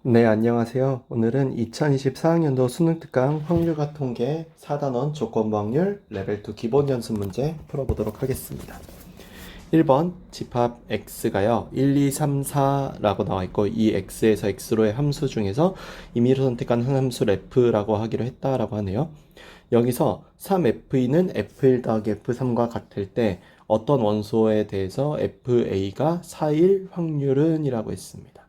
네, 안녕하세요. 오늘은 2024학년도 수능 특강 확률과 통계 4단원 조건부 확률 레벨 2 기본 연습 문제 풀어보도록 하겠습니다. 1번 집합 x가요 1, 2, 3, 4라고 나와 있고 이 x에서 x로의 함수 중에서 임의로 선택한 한 함수 f라고 하기로 했다라고 하네요. 여기서 3f는 f1 더하기 f3과 같을 때 어떤 원소에 대해서 fa가 4일 확률은 이라고 했습니다.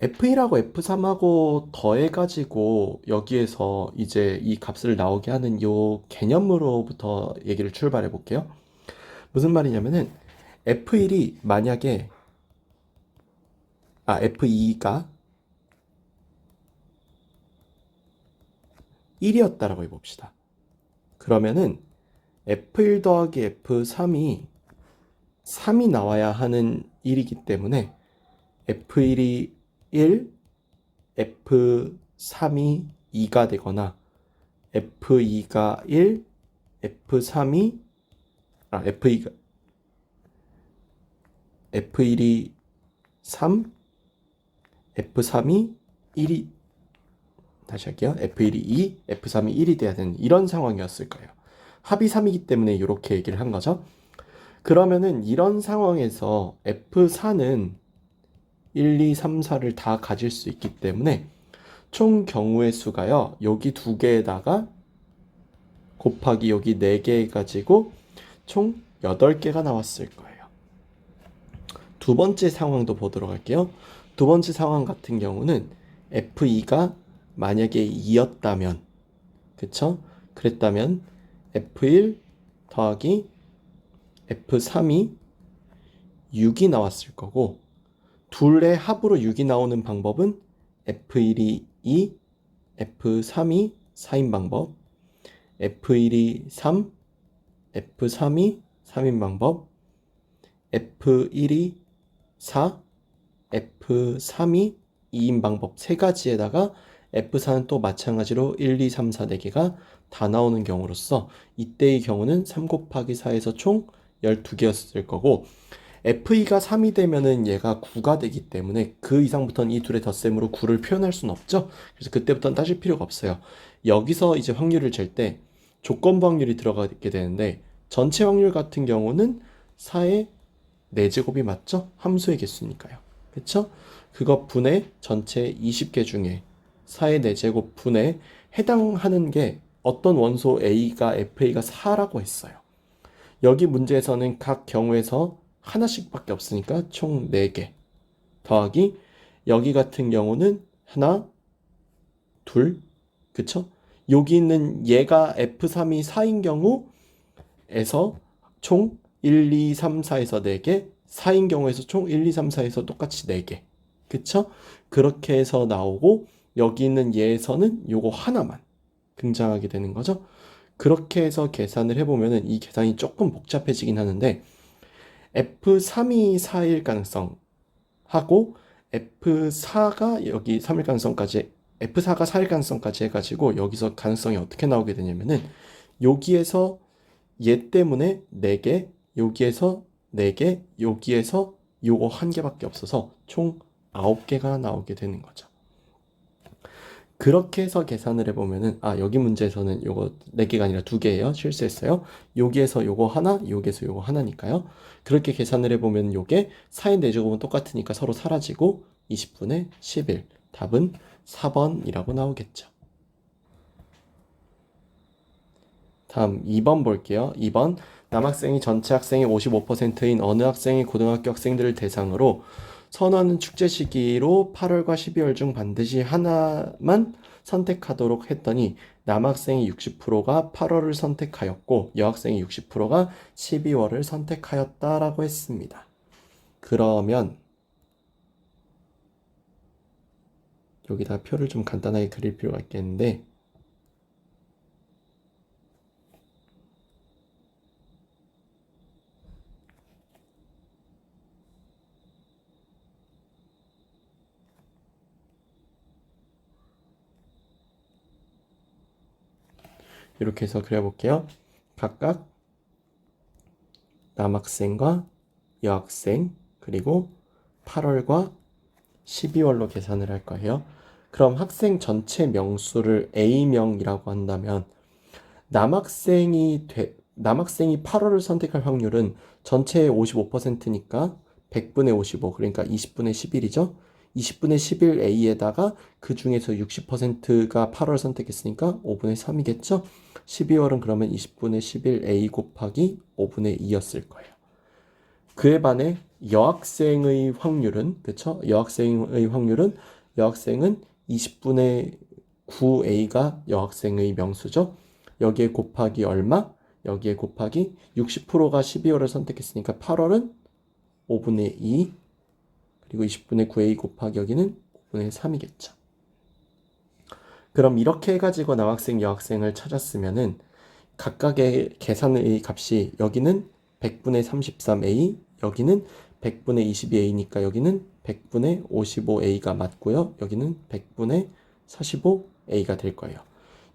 F1하고 F3하고 더해가지고 여기에서 이제 이 값을 나오게 하는 요 개념으로부터 얘기를 출발해 볼게요. 무슨 말이냐면은 F1이 만약에 F2가 1이었다라고 해봅시다. 그러면은 F1 더하기 F3이 3이 나와야 하는 1이기 때문에 F1이 1, F3이 2가 되거나 F2가 1, F3이 F2가 F1이 3, F3이 1이 다시 할게요. F1이 2, F3이 1이 돼야 되는 이런 상황이었을 거예요. 합이 3이기 때문에 이렇게 얘기를 한 거죠. 그러면은 이런 상황에서 F4는 1, 2, 3, 4를 다 가질 수 있기 때문에 총 경우의 수가요. 여기 두 개에다가 곱하기 여기 4개 해가지고 총 8개가 나왔을 거예요. 두 번째 상황도 보도록 할게요. 두 번째 상황 같은 경우는 F2가 만약에 2였다면, 그쵸? 그랬다면 F1 더하기 F3이 6이 나왔을 거고, 둘의 합으로 6이 나오는 방법은 F1이 2, F3이 4인 방법, F1이 3, F3이 3인 방법, F1이 4, F3이 2인 방법 세 가지에다가 F4는 또 마찬가지로 1, 2, 3, 4, 4개가 다 나오는 경우로서 이때의 경우는 3 곱하기 4에서 총 12개였을 거고 F2가 3이 되면은 얘가 9가 되기 때문에 그 이상부터는 이 둘의 덧셈으로 9를 표현할 수는 없죠. 그래서 그때부터는 따질 필요가 없어요. 여기서 이제 확률을 잴 때 조건부 확률이 들어가게 되는데 전체 확률 같은 경우는 4의 4제곱이 맞죠? 함수의 개수니까요. 그쵸? 그거 분의 전체 20개 중에 4의 4제곱 분에 해당하는 게 어떤 원소 A가 FA가 4라고 했어요. 여기 문제에서는 각 경우에서 하나씩밖에 없으니까 총 4개 더하기 여기 같은 경우는 하나, 둘, 그쵸? 여기 있는 얘가 F3이 4인 경우에서 총 1, 2, 3, 4에서 4개, 4인 경우에서 총 1, 2, 3, 4에서 똑같이 4개. 그쵸? 그렇게 해서 나오고 여기 있는 얘에서는 요거 하나만 등장하게 되는 거죠. 그렇게 해서 계산을 해보면은 이 계산이 조금 복잡해지긴 하는데 F3이 4일 가능성 하고 F4가 여기 3일 가능성까지 F4가 4일 가능성까지 해가지고 여기서 가능성이 어떻게 나오게 되냐면은 여기에서 얘 때문에 4개, 여기에서 4개, 여기에서 요거 한 개밖에 없어서 총 9개가 나오게 되는 거죠. 그렇게 해서 계산을 해보면은 여기 문제에서는 요거 4개가 아니라 2개예요. 실수했어요. 여기에서 요거 하나, 여기에서 요거 하나니까요. 그렇게 계산을 해보면 요게 4의 4제곱은 똑같으니까 서로 사라지고 20분의 11 답은 4번이라고 나오겠죠. 다음 2번 볼게요. 2번 남학생이 전체 학생의 55%인 어느 학생이 고등학교 학생들을 대상으로 선호하는 축제 시기로 8월과 12월 중 반드시 하나만 선택하도록 했더니 남학생이 60%가 8월을 선택하였고 여학생이 60%가 12월을 선택하였다라고 했습니다. 그러면 여기다 표를 좀 간단하게 그릴 필요가 있겠는데 이렇게 해서 그려볼게요. 각각 남학생과 여학생 그리고 8월과 12월로 계산을 할 거예요. 그럼 학생 전체 명수를 A명이라고 한다면 남학생이 8월을 선택할 확률은 전체의 55%니까 100분의 55, 그러니까 20분의 11이죠. 20분의 11A에다가 그 중에서 60%가 8월 선택했으니까 5분의 3이겠죠. 12월은 그러면 20분의 11A 곱하기 5분의 2였을 거예요. 그에 반해 여학생의 확률은, 그쵸? 여학생의 확률은, 여학생은 20분의 9A가 여학생의 명수죠. 여기에 곱하기 얼마? 여기에 곱하기 60%가 12월을 선택했으니까 8월은 5분의 2, 그리고 20분의 9A 곱하기 여기는 5분의 3이겠죠. 그럼 이렇게 해가지고 남학생, 여학생을 찾았으면은 각각의 계산의 값이 여기는 100분의 33A, 여기는 100분의 22A니까 여기는 100분의 55A가 맞고요. 여기는 100분의 45A가 될 거예요.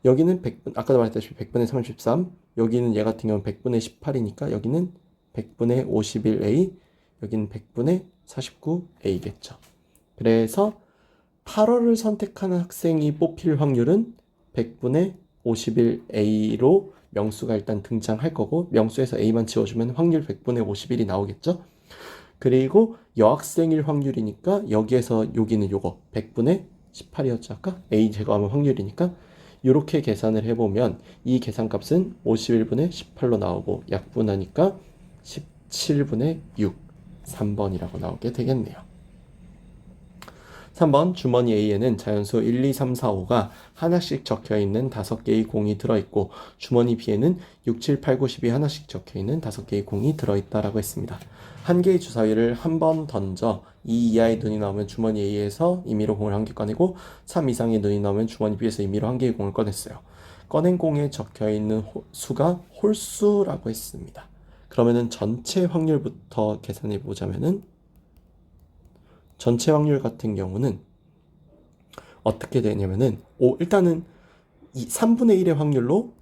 여기는 100분, 아까도 말했다시피 100분의 33, 여기는 얘 같은 경우는 100분의 18이니까 여기는 100분의 51A, 여기는 100분의 49A겠죠. 그래서 8월을 선택하는 학생이 뽑힐 확률은 100분의 51A로 명수가 일단 등장할 거고, 명수에서 A만 지워주면 확률 100분의 51이 나오겠죠. 그리고 여학생일 확률이니까 여기에서 여기는 요거 100분의 18이었죠. 아까 A 제거하면 확률이니까 이렇게 계산을 해보면 이 계산값은 51분의 18로 나오고 약분하니까 17분의 6, 3번이라고 나오게 되겠네요. 3번 주머니 A에는 자연수 1, 2, 3, 4, 5가 하나씩 적혀있는 5개의 공이 들어있고 주머니 B에는 6, 7, 8, 9, 10이 하나씩 적혀있는 5개의 공이 들어있다라고 했습니다. 한 개의 주사위를 한 번 던져 2 이하의 눈이 나오면 주머니 A에서 임의로 공을 한 개 꺼내고 3 이상의 눈이 나오면 주머니 B에서 임의로 한 개의 공을 꺼냈어요. 꺼낸 공에 적혀있는 수가 홀수라고 했습니다. 그러면은 전체 확률부터 계산해 보자면은 전체 확률 같은 경우는 어떻게 되냐면은 일단은 3분의 1의 확률로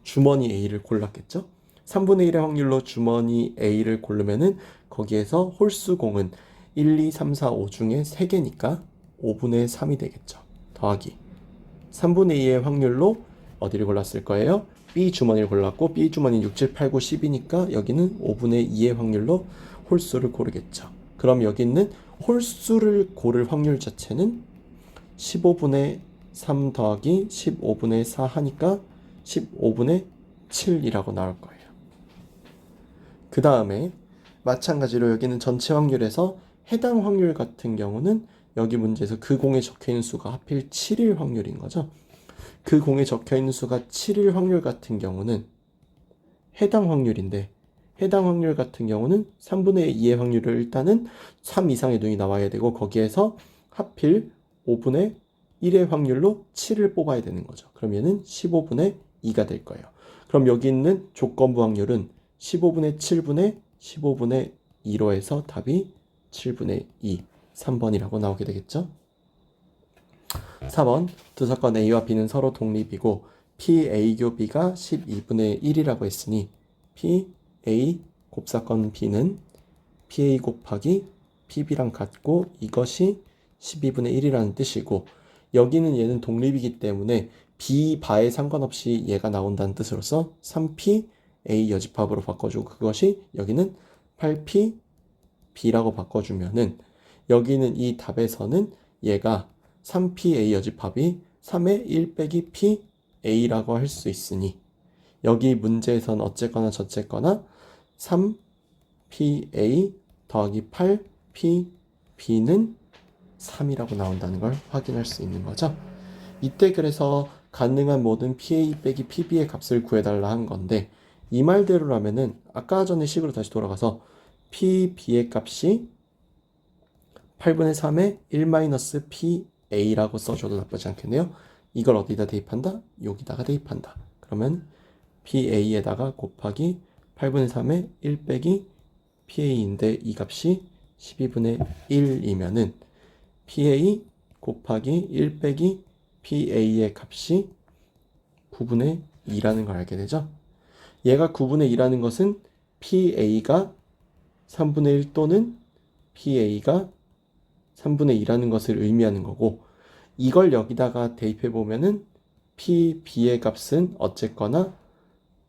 주머니 A를 골랐겠죠. 3분의 1의 확률로 주머니 A를 고르면은 거기에서 홀수 공은 1, 2, 3, 4, 5 중에 3개니까 5분의 3이 되겠죠. 더하기 3분의 2의 확률로 어디를 골랐을 거예요? B 주머니를 골랐고 B 주머니 6, 7, 8, 9, 10이니까 여기는 5분의 2의 확률로 홀수를 고르겠죠. 그럼 여기 있는 홀수를 고를 확률 자체는 15분의 3 더하기 15분의 4 하니까 15분의 7이라고 나올 거예요. 그 다음에 마찬가지로 여기는 전체 확률에서 해당 확률 같은 경우는 여기 문제에서 그 공에 적혀있는 수가 하필 7일 확률인 거죠. 그 공에 적혀있는 수가 7일 확률 같은 경우는 해당 확률인데 해당 확률 같은 경우는 3분의 2의 확률을 일단은 3 이상의 눈이 나와야 되고 거기에서 하필 5분의 1의 확률로 7을 뽑아야 되는 거죠. 그럼 얘는 15분의 2가 될 거예요. 그럼 여기 있는 조건부 확률은 15분의 7분의 15분의 2로 해서 답이 7분의 2, 3번이라고 나오게 되겠죠. 4번 두 사건 A와 B는 서로 독립이고 PA교B가 12분의 1이라고 했으니 PA 곱사건 B는 PA 곱하기 PB랑 같고 이것이 12분의 1이라는 뜻이고 여기는 얘는 독립이기 때문에 B바에 상관없이 얘가 나온다는 뜻으로서 3PA 여집합으로 바꿔주고 그것이 여기는 8PB라고 바꿔주면은 여기는 이 답에서는 얘가 3PA 여집합이 3의 1 빼기 PA라고 할 수 있으니 여기 문제에선 어쨌거나 저쨌거나 3PA 더하기 8PB는 3이라고 나온다는 걸 확인할 수 있는 거죠. 이때 그래서 가능한 모든 PA 빼기 PB의 값을 구해달라 한 건데 이 말대로라면은 아까 전에 식으로 다시 돌아가서 PB의 값이 8분의 3의 1-PA라고 써줘도 나쁘지 않겠네요. 이걸 어디다 대입한다? 여기다가 대입한다. 그러면 PA에다가 곱하기 8분의 3의 1 빼기 PA인데 이 값이 12분의 1이면은 PA 곱하기 1 빼기 PA의 값이 9분의 2라는 걸 알게 되죠. 얘가 9분의 2라는 것은 PA가 3분의 1 또는 PA가 3분의 2라는 것을 의미하는 거고, 이걸 여기다가 대입해 보면은 P, B의 값은 어쨌거나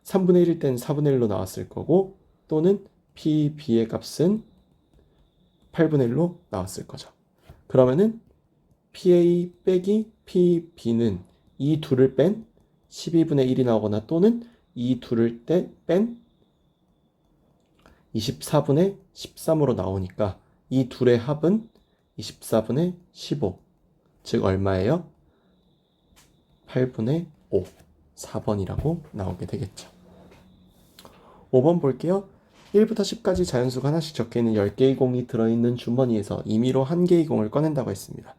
3분의 1일 때는 4분의 1로 나왔을 거고, 또는 P, B의 값은 8분의 1로 나왔을 거죠. 그러면은 PA 빼기 PB는 이 둘을 뺀 12분의 1이 나오거나, 또는 이 둘을 뺀 24분의 13으로 나오니까 이 둘의 합은 24분의 15, 즉 얼마예요? 8분의 5, 4번이라고 나오게 되겠죠. 5번 볼게요. 1부터 10까지 자연수가 하나씩 적혀있는 10개의 공이 들어있는 주머니에서 임의로 한 개의 공을 꺼낸다고 했습니다.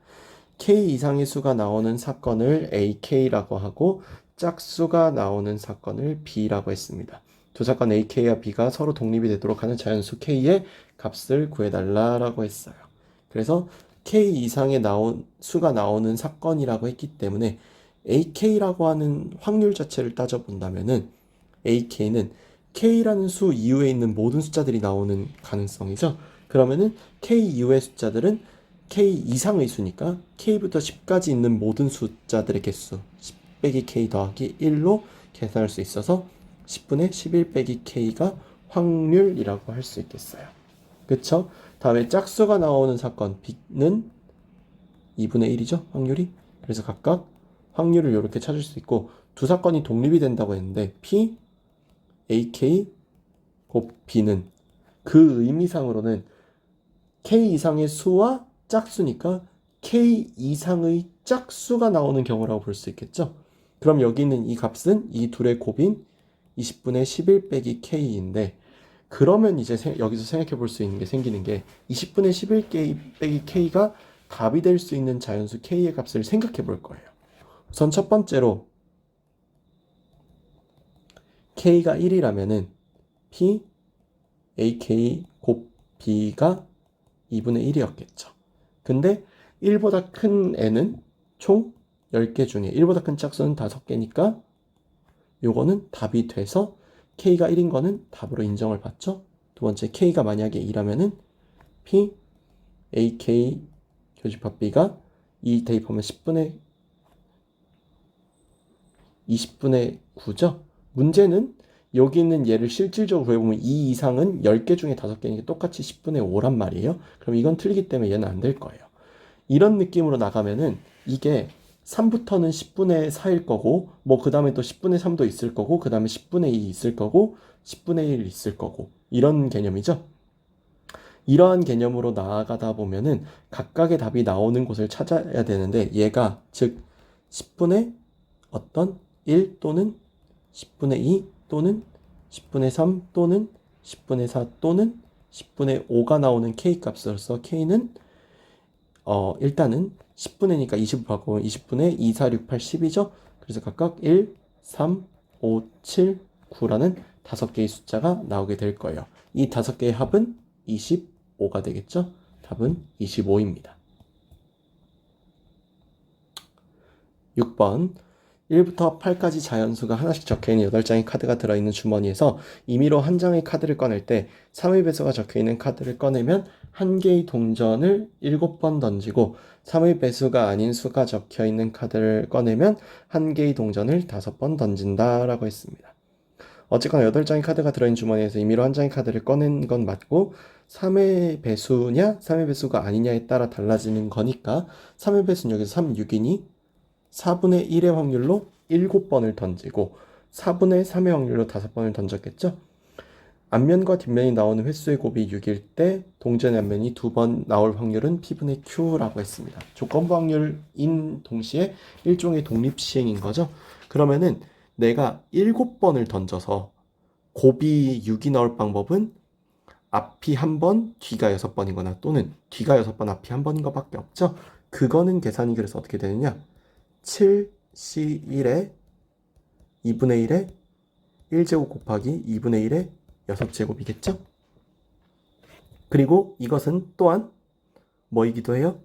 K 이상의 수가 나오는 사건을 AK라고 하고, 짝수가 나오는 사건을 B라고 했습니다. 두 사건 AK와 B가 서로 독립이 되도록 하는 자연수 K의 값을 구해달라고 했어요. 그래서 K 이상의 수가 나오는 사건이라고 했기 때문에 AK라고 하는 확률 자체를 따져본다면은 AK는 K라는 수 이후에 있는 모든 숫자들이 나오는 가능성이죠. 그러면은 K 이후의 숫자들은 K 이상의 수니까 K부터 10까지 있는 모든 숫자들의 개수 10 빼기 K 더하기 1로 계산할 수 있어서 10분의 11 빼기 K가 확률이라고 할 수 있겠어요. 그쵸? 다음에 짝수가 나오는 사건 B는 2분의 1이죠, 확률이. 그래서 각각 확률을 이렇게 찾을 수 있고, 두 사건이 독립이 된다고 했는데 P, AK, 곱 B는 그 의미상으로는 K 이상의 수와 짝수니까 K 이상의 짝수가 나오는 경우라고 볼 수 있겠죠. 그럼 여기 있는 이 값은 이 둘의 곱인 20분의 11 빼기 K인데, 그러면 이제 여기서 생각해 볼 수 있는 게 생기는 게 20분의 11 빼기 K가 답이 될 수 있는 자연수 K의 값을 생각해 볼 거예요. 우선 첫 번째로 K가 1이라면은 P, AK, 곱 B가 2분의 1이었겠죠. 근데 1보다 큰 N은 총 10개 중에 1보다 큰 짝수는 5개니까 요거는 답이 돼서 K가 1인 거는 답으로 인정을 받죠. 두 번째, K가 만약에 2라면은 P, AK, 교집합 B가 2 대입하면 20분의 9죠. 문제는 여기 있는 얘를 실질적으로 구해보면 2 이상은 10개 중에 5개니까 똑같이 10분의 5란 말이에요. 그럼 이건 틀리기 때문에 얘는 안 될 거예요. 이런 느낌으로 나가면은 이게 3부터는 10분의 4일 거고, 뭐 그 다음에 또 10분의 3도 있을 거고, 그 다음에 10분의 2 있을 거고, 10분의 1 있을 거고, 이런 개념이죠. 이러한 개념으로 나아가다 보면은 각각의 답이 나오는 곳을 찾아야 되는데, 얘가 즉 10분의 어떤 1 또는 10분의 2 또는 10분의 3 또는 10분의 4 또는 10분의 5가 나오는 K 값으로서 K는 일단은 10분의니까 20을 바꾸면 20분의 2, 4, 6, 8, 10이죠. 그래서 각각 1, 3, 5, 7, 9라는 5개의 숫자가 나오게 될 거예요. 이 5개의 합은 25가 되겠죠. 답은 25입니다. 6번 1부터 8까지 자연수가 하나씩 적혀있는 8장의 카드가 들어있는 주머니에서 임의로 한 장의 카드를 꺼낼 때 3의 배수가 적혀있는 카드를 꺼내면 한 개의 동전을 7번 던지고 3의 배수가 아닌 수가 적혀있는 카드를 꺼내면 한 개의 동전을 5번 던진다 라고 했습니다. 어쨌거나 8장의 카드가 들어있는 주머니에서 임의로 한 장의 카드를 꺼낸 건 맞고 3의 배수냐 3의 배수가 아니냐에 따라 달라지는 거니까 3의 배수는 여기서 3, 6이니 4분의 1의 확률로 7번을 던지고 4분의 3의 확률로 5번을 던졌겠죠. 앞면과 뒷면이 나오는 횟수의 곱이 6일 때 동전의 앞면이 2번 나올 확률은 P분의 Q라고 했습니다. 조건부 확률인 동시에 일종의 독립시행인 거죠. 그러면은 내가 7번을 던져서 곱이 6이 나올 방법은 앞이 1번, 뒤가 6번이거나 또는 뒤가 6번, 앞이 1번인 것밖에 없죠. 그거는 계산이 그래서 어떻게 되느냐? 7C1에 2분의 1에 1제곱 곱하기 2분의 1에 6제곱이겠죠? 그리고 이것은 또한 뭐이기도 해요?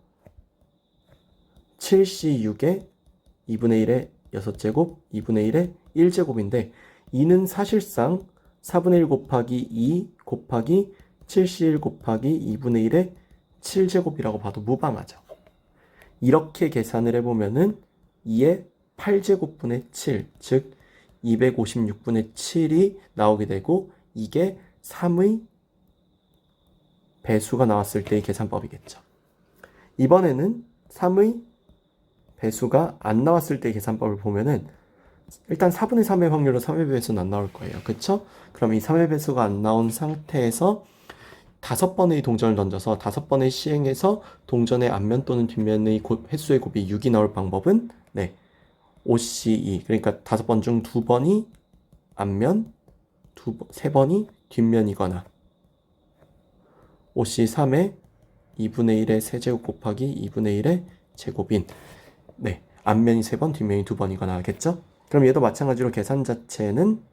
7C6에 2분의 1에 6제곱, 2분의 1에 1제곱인데 이는 사실상 4분의 1 곱하기 2 곱하기 7C1 곱하기 2분의 1에 7제곱이라고 봐도 무방하죠. 이렇게 계산을 해보면은 2의 8제곱분의 7, 즉 256분의 7이 나오게 되고 이게 3의 배수가 나왔을 때의 계산법이겠죠. 이번에는 3의 배수가 안 나왔을 때의 계산법을 보면은 일단 4분의 3의 확률로 3의 배수는 안 나올 거예요. 그쵸? 그럼 이 3의 배수가 안 나온 상태에서 5번의 동전을 던져서 5번의 시행해서 동전의 앞면 또는 뒷면의 횟수의 곱이 6이 나올 방법은 네, OCE, 그러니까 5번 중 2번이 앞면, 3번이 뒷면이거나 OC3의 2분의 1의 세제곱 곱하기 2분의 1의 제곱인 네, 앞면이 3번, 뒷면이 2번이거나 하겠죠? 그럼 얘도 마찬가지로 계산 자체는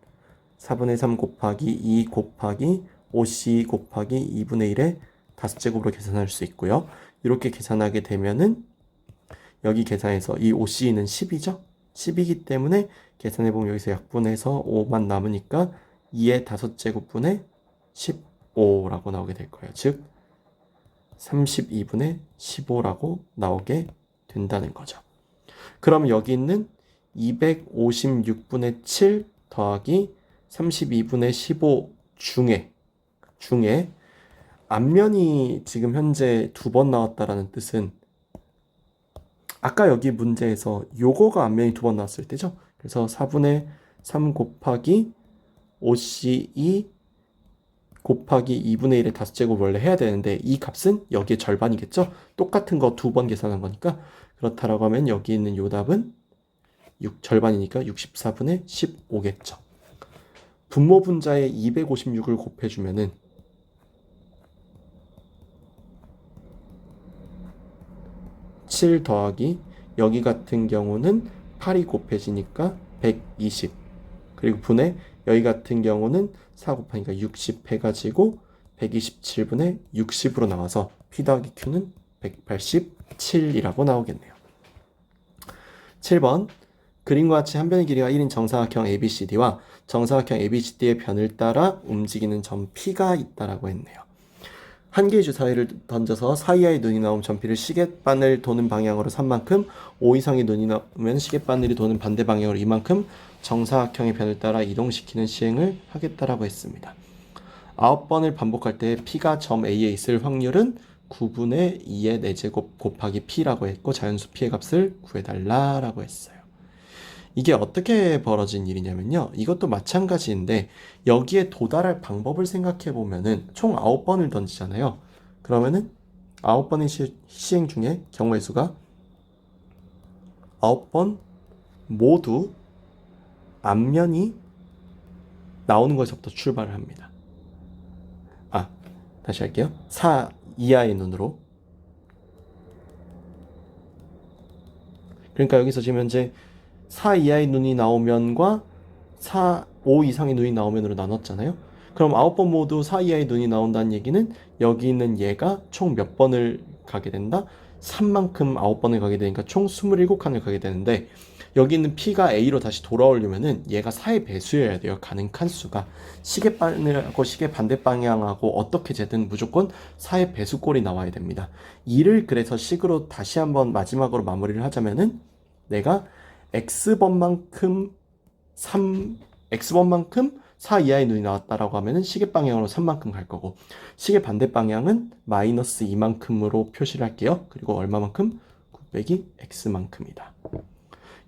4분의 3 곱하기 2 곱하기 5C 곱하기 2분의 1의 5제곱으로 계산할 수 있고요. 이렇게 계산하게 되면은 여기 계산해서 이 OC는 10이죠? 10이기 때문에 계산해보면 여기서 약분해서 5만 남으니까 2의 5제곱분의 15라고 나오게 될 거예요. 즉 32분의 15라고 나오게 된다는 거죠. 그럼 여기 있는 256분의 7 더하기 32분의 15 중에 앞면이 지금 현재 2번 나왔다라는 뜻은 아까 여기 문제에서 요거가 앞면이 2번 나왔을 때죠. 그래서 4분의 3 곱하기 5C2 곱하기 2분의 1의 5제곱 원래 해야 되는데 이 값은 여기에 절반이겠죠. 똑같은 거 2번 계산한 거니까 그렇다라고 하면 여기 있는 요 답은 절반이니까 64분의 15겠죠. 분모 분자에 256을 곱해주면은 7 더하기 여기 같은 경우는 8이 곱해지니까 120 그리고 분의 여기 같은 경우는 4 곱하니까 60 해가지고 127분의 60으로 나와서 P 더하기 Q는 187이라고 나오겠네요. 7번 그림과 같이 한 변의 길이가 1인 정사각형 ABCD와 정사각형 ABCD의 변을 따라 움직이는 점 P가 있다라고 했네요. 한 개의 주사위를 던져서 사이하의 눈이 나오면 점피를 시계바늘 도는 방향으로 3만큼, 5 이상의 눈이 나오면 시계바늘이 도는 반대 방향으로 이만큼 정사각형의 변을 따라 이동시키는 시행을 하겠다라고 했습니다. 9번을 반복할 때 P가 점 A에 있을 확률은 9분의 2의 4제곱 곱하기 P라고 했고 자연수 P의 값을 구해달라라고 했어요. 이게 어떻게 벌어진 일이냐면요. 이것도 마찬가지인데 여기에 도달할 방법을 생각해 보면은 총 9번을 던지잖아요. 그러면은 9번의 시행 중에 경우의 수가 9번 모두 앞면이 나오는 것에서부터 출발을 합니다. 다시 할게요. 4 이하의 눈으로. 그러니까 여기서 지금 현재 4 이하의 눈이 나오면과 5 이상의 눈이 나오면으로 나눴잖아요. 그럼 9번 모두 4 이하의 눈이 나온다는 얘기는 여기 있는 얘가 총 몇 번을 가게 된다? 3만큼 9번을 가게 되니까 총 27칸을 가게 되는데 여기 있는 P가 A로 다시 돌아오려면은 얘가 4의 배수여야 돼요. 가는 칸수가. 시계바늘하고 시계 반대 방향하고 어떻게 재든 무조건 4의 배수꼴이 나와야 됩니다. 이를 그래서 식으로 다시 한번 마지막으로 마무리를 하자면은 내가 X번만큼 4 이하의 눈이 나왔다라고 하면은 시계 방향으로 3만큼 갈 거고 시계 반대 방향은 마이너스 2만큼으로 표시를 할게요. 그리고 얼마만큼? 9 빼기 X만큼이다.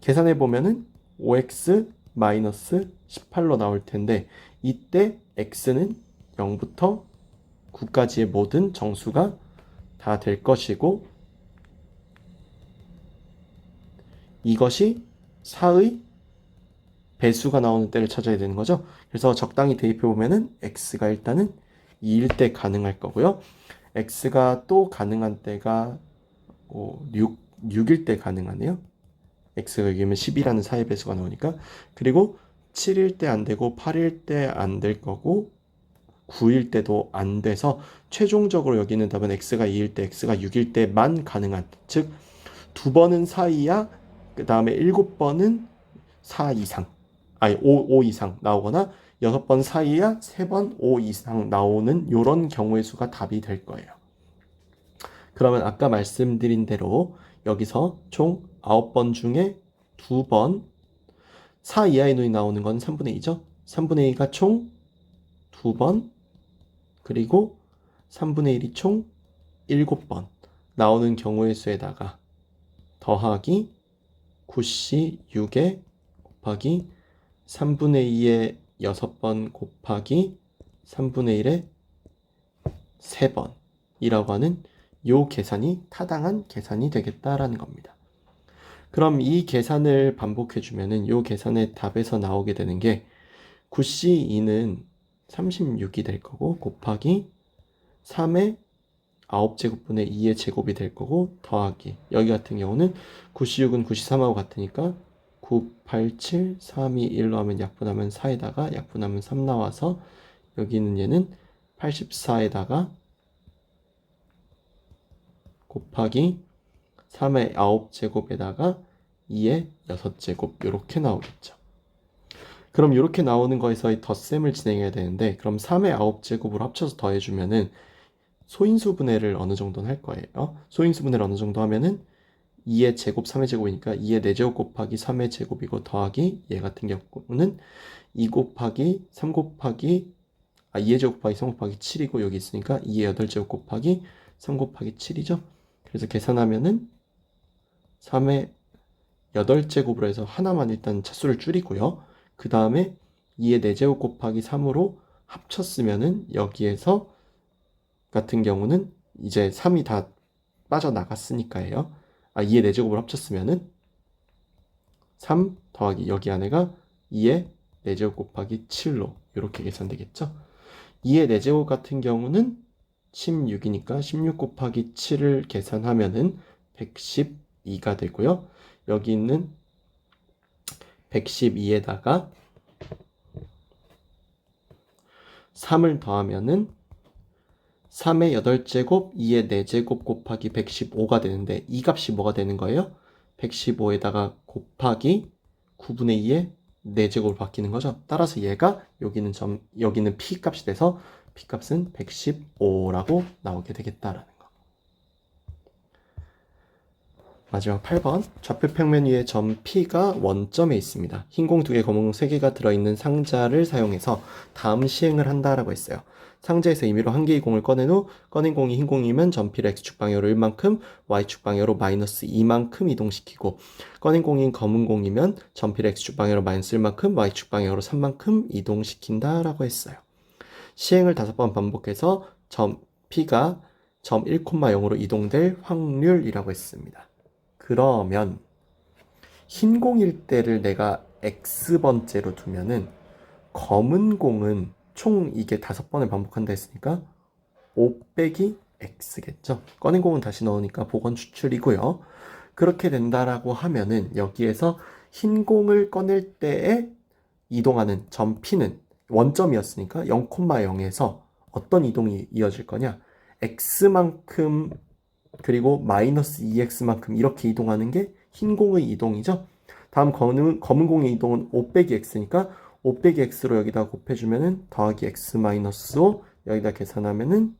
계산해 보면은 5X 마이너스 18로 나올 텐데 이때 X는 0부터 9까지의 모든 정수가 다 될 것이고 이것이 4의 배수가 나오는 때를 찾아야 되는 거죠. 그래서 적당히 대입해 보면은 X가 일단은 2일 때 가능할 거고요. X가 또 가능한 때가 6일 때 가능하네요. X가 여기면 10이라는 4의 배수가 나오니까. 그리고 7일 때 안 되고 8일 때 안 될 거고 9일 때도 안 돼서 최종적으로 여기 있는 답은 X가 2일 때, X가 6일 때만 가능한, 즉 2번은 4 이하, 그 다음에 7번은 4 이상, 5 이상 나오거나 6번 4 이하, 3번 5 이상 나오는 이런 경우의 수가 답이 될 거예요. 그러면 아까 말씀드린 대로 여기서 총 9번 중에 2번 4 이하의 눈이 나오는 건 3분의 2죠. 3분의 2가 총 2번, 그리고 3분의 1이 총 7번 나오는 경우의 수에다가 더하기 9C 6에 곱하기 3분의 2의 6번 곱하기 3분의 1의 3번 이라고 하는 요 계산이 타당한 계산이 되겠다라는 겁니다. 그럼 이 계산을 반복해 주면은 요 계산의 답에서 나오게 되는 게 9C2는 36이 될 거고 곱하기 3의 9제곱분의 2의 제곱이 될 거고 더하기 여기 같은 경우는 9C6은 9C3하고 같으니까 9, 8, 7, 3, 2, 1로 하면 약분하면 4에다가 약분하면 3 나와서 여기 있는 얘는 84에다가 곱하기 3의 9제곱에다가 2의 6제곱 이렇게 나오겠죠. 그럼 이렇게 나오는 거에서 덧셈을 진행해야 되는데 그럼 3의 9제곱으로 합쳐서 더해주면은 소인수 분해를 어느 정도는 할 거예요. 소인수 분해를 어느 정도 하면은 2의 제곱 3의 제곱이니까 2의 4제곱 곱하기 3의 제곱이고 더하기 얘 같은 경우는 2 곱하기 3 곱하기 2의 제곱 곱하기 3 곱하기 7이고 여기 있으니까 2의 8제곱 곱하기 3 곱하기 7이죠. 그래서 계산하면은 3의 8제곱으로 해서 하나만 일단 차수를 줄이고요. 그 다음에 2의 4제곱 곱하기 3으로 합쳤으면은 여기에서 같은 경우는 이제 3이 다 빠져나갔으니까요. 2의 4제곱을 합쳤으면은 3 더하기 여기 안에가 2의 4제곱 곱하기 7로 이렇게 계산되겠죠. 2의 4제곱 같은 경우는 16이니까 16 곱하기 7을 계산하면은 112가 되고요. 여기 있는 112에다가 3을 더하면은 3의 8제곱, 2의 4제곱 곱하기 115가 되는데 이 값이 뭐가 되는 거예요? 115에다가 곱하기 9분의 2의 4제곱을 바뀌는 거죠. 따라서 얘가 여기는 p 값이 돼서 p 값은 115라고 나오게 되겠다라는 거. 마지막 8번 좌표 평면 위에 점 P가 원점에 있습니다. 흰 공 2개, 검은 공 3개가 들어있는 상자를 사용해서 다음 시행을 한다라고 했어요. 상자에서 임의로 한 개의 공을 꺼낸 후 꺼낸 공이 흰 공이면 점 P를 X축 방향으로 1만큼, Y축 방향으로 마이너스 2만큼 이동시키고 꺼낸 공인 검은 공이면 점 P를 X축 방향으로 마이너스 1만큼, Y축 방향으로 3만큼 이동시킨다라고 했어요. 시행을 5번 반복해서 점 P가 점 1,0으로 이동될 확률이라고 했습니다. 그러면 흰 공일 때를 내가 X번째로 두면은 검은 공은 총 이게 5번을 반복한다 했으니까 5 빼기 X겠죠. 꺼낸 공은 다시 넣으니까 복원 추출이고요. 그렇게 된다라고 하면은 여기에서 흰 공을 꺼낼 때에 이동하는 점 P는 원점이었으니까 0,0에서 어떤 이동이 이어질 거냐? X만큼 그리고 마이너스 2x만큼 이렇게 이동하는 게 흰 공의 이동이죠. 다음 검은 공의 이동은 5 빼기 x니까 5 빼기 x로 여기다 곱해주면은 더하기 x 마이너스 5 여기다 계산하면은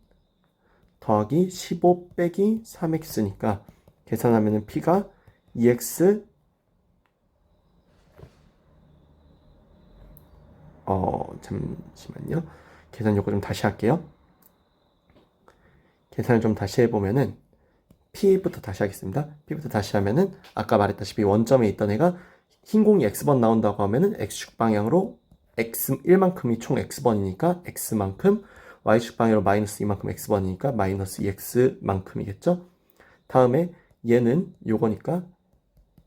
더하기 15 빼기 3x니까 계산하면은 p가 2x 잠시만요. 계산 요거 좀 다시 할게요. 계산을 좀 다시 해보면은 P부터 다시 하겠습니다. P부터 다시 하면은 아까 말했다시피 원점에 있던 애가 흰 공이 X번 나온다고 하면은 X축 방향으로 X 1만큼이 총 X번이니까 X만큼, Y축 방향으로 마이너스 2만큼 X번이니까 마이너스 2X만큼이겠죠. 다음에 얘는 요거니까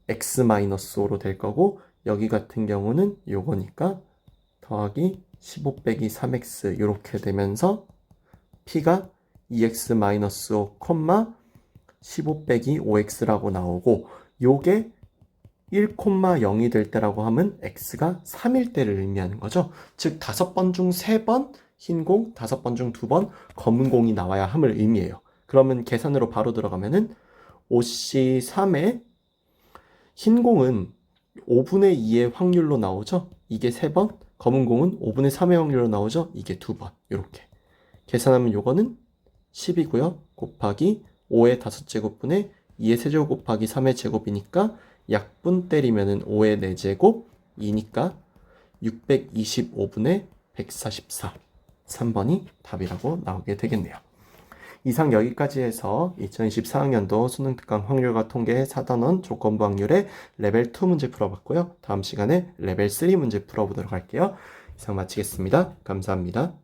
X 마이너스 5로 될 거고 여기 같은 경우는 요거니까 더하기 15 빼기 3X 이렇게 되면서 P가 2X 마이너스 5, 15 빼기 5x라고 나오고 요게 1,0이 될 때라고 하면 x가 3일 때를 의미하는 거죠. 즉 5번 중 3번 흰 공, 5번 중 2번 검은 공이 나와야 함을 의미해요. 그러면 계산으로 바로 들어가면은 5C3에 흰 공은 5분의 2의 확률로 나오죠. 이게 3번, 검은 공은 5분의 3의 확률로 나오죠. 이게 2번. 이렇게 계산하면 요거는 10이고요. 곱하기 5의 5제곱분의 2의 세제곱 곱하기 3의 제곱이니까 약분 때리면은 5의 4제곱 2니까 625분의 144. 3번이 답이라고 나오게 되겠네요. 이상 여기까지 해서 2024학년도 수능 특강 확률과 통계 4단원 조건부 확률의 레벨 2 문제 풀어봤고요. 다음 시간에 레벨 3 문제 풀어보도록 할게요. 이상 마치겠습니다. 감사합니다.